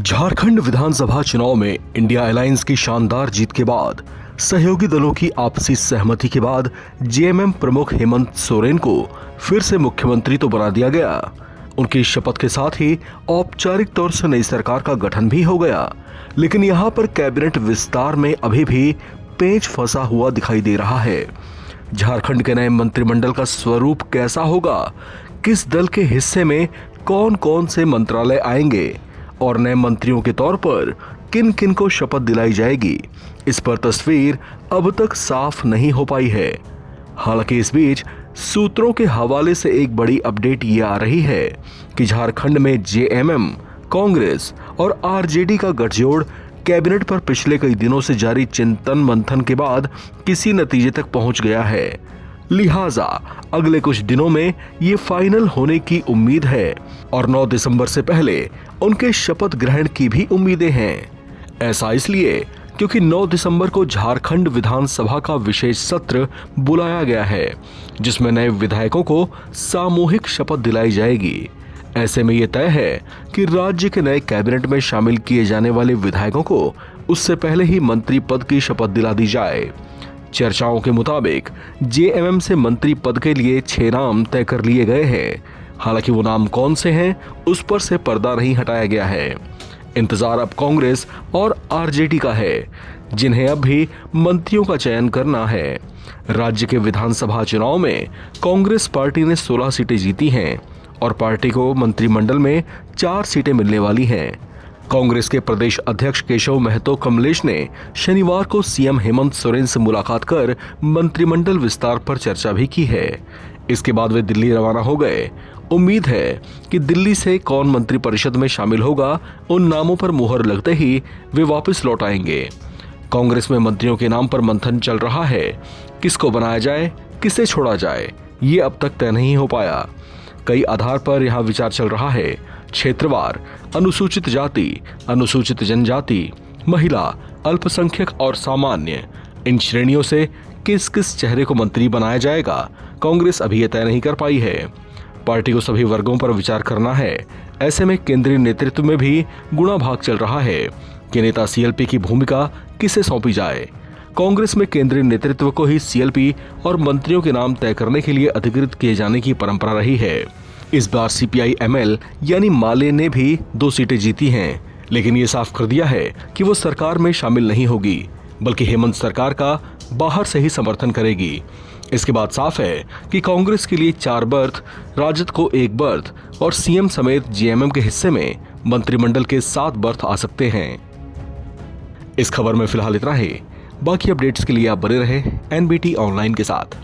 झारखंड विधानसभा चुनाव में India alliance की शानदार जीत के बाद सहयोगी दलों की आपसी सहमति के बाद जेएमएम प्रमुख हेमंत सोरेन को फिर से मुख्यमंत्री तो बना दिया गया। उनकी शपथ के साथ ही औपचारिक तौर से नई सरकार का गठन भी हो गया। लेकिन यहां पर कैबिनेट विस्तार में अभी भी पेच फंसा हुआ दिखाई दे रहा है। झारखंड के नए मंत्रिमंडल का स्वरूप कैसा होगा, किस दल के हिस्से में कौन कौन से मंत्रालय आएंगे और नए मंत्रियों के तौर पर किन किन को शपथ दिलाई जाएगी, इस पर तस्वीर अब तक साफ नहीं हो पाई है। हालांकि इस बीच सूत्रों के हवाले से एक बड़ी अपडेट ये आ रही है कि झारखंड में जेएमएम, कांग्रेस और आरजेडी का गठजोड़ कैबिनेट पर पिछले कई दिनों से जारी चिंतन मंथन के बाद किसी नतीजे तक पहुंच गया है। लिहाजा अगले कुछ दिनों में ये फाइनल होने की उम्मीद है और 9 दिसंबर से पहले उनके शपथ ग्रहण की भी उम्मीदें हैं। ऐसा इसलिए क्योंकि 9 दिसंबर को झारखंड विधानसभा का विशेष सत्र बुलाया गया है, जिसमें नए विधायकों को सामूहिक शपथ दिलाई जाएगी। ऐसे में यह तय है कि राज्य के नए कैबिनेट में शामिल किए जाने वाले विधायकों को उससे पहले ही मंत्री पद की शपथ दिला दी जाए। चर्चाओं के मुताबिक जेएमएम से मंत्री पद के लिए 6 नाम तय कर लिए गए हैं। हालांकि वो नाम कौन से हैं, उस पर से पर्दा नहीं हटाया गया है। इंतजार अब कांग्रेस और आरजेडी का है, जिन्हें अब भी मंत्रियों का चयन करना है। राज्य के विधानसभा चुनाव में कांग्रेस पार्टी ने 16 सीटें जीती हैं और पार्टी को मंत्रिमंडल में 4 सीटें मिलने वाली हैं। कांग्रेस के प्रदेश अध्यक्ष केशव महतो कमलेश ने शनिवार को सीएम हेमंत सोरेन से मुलाकात कर मंत्रिमंडल विस्तार पर चर्चा भी की है। इसके बाद वे दिल्ली रवाना हो गए। उम्मीद है कि दिल्ली से कौन मंत्रिपरिषद में शामिल होगा, उन नामों पर मुहर लगते ही वे वापस लौट आएंगे। कांग्रेस में मंत्रियों के नाम पर मंथन चल रहा है। किसको बनाया जाए, किसे छोड़ा जाए, ये अब तक तय नहीं हो पाया। कई आधार पर यहाँ विचार चल रहा है। क्षेत्रवार, अनुसूचित जाति, अनुसूचित जनजाति, महिला, अल्पसंख्यक और सामान्य, इन श्रेणियों से किस किस चेहरे को मंत्री बनाया जाएगा, कांग्रेस अभी यह तय नहीं कर पाई है। पार्टी को सभी वर्गों पर विचार करना है। ऐसे में केंद्रीय नेतृत्व में भी गुणा भाग चल रहा है कि नेता सीएलपी की भूमिका किसे सौंपी जाए। कांग्रेस में केंद्रीय नेतृत्व को ही सीएलपी और मंत्रियों के नाम तय करने के लिए अधिकृत किए जाने की परंपरा रही है। इस बार सीपीआई एमएल यानी माले ने भी 2 सीटें जीती हैं, लेकिन ये साफ कर दिया है कि वो सरकार में शामिल नहीं होगी, बल्कि हेमंत सरकार का बाहर से ही समर्थन करेगी। इसके बाद साफ है कि कांग्रेस के लिए 4 बर्थ, राजद को 1 बर्थ और सीएम समेत जेएमएम के हिस्से में मंत्रिमंडल के 7 बर्थ आ सकते हैं। इस खबर में फिलहाल इतना ही। बाकी अपडेट्स के लिए आप बने रहे एनबीटी ऑनलाइन के साथ।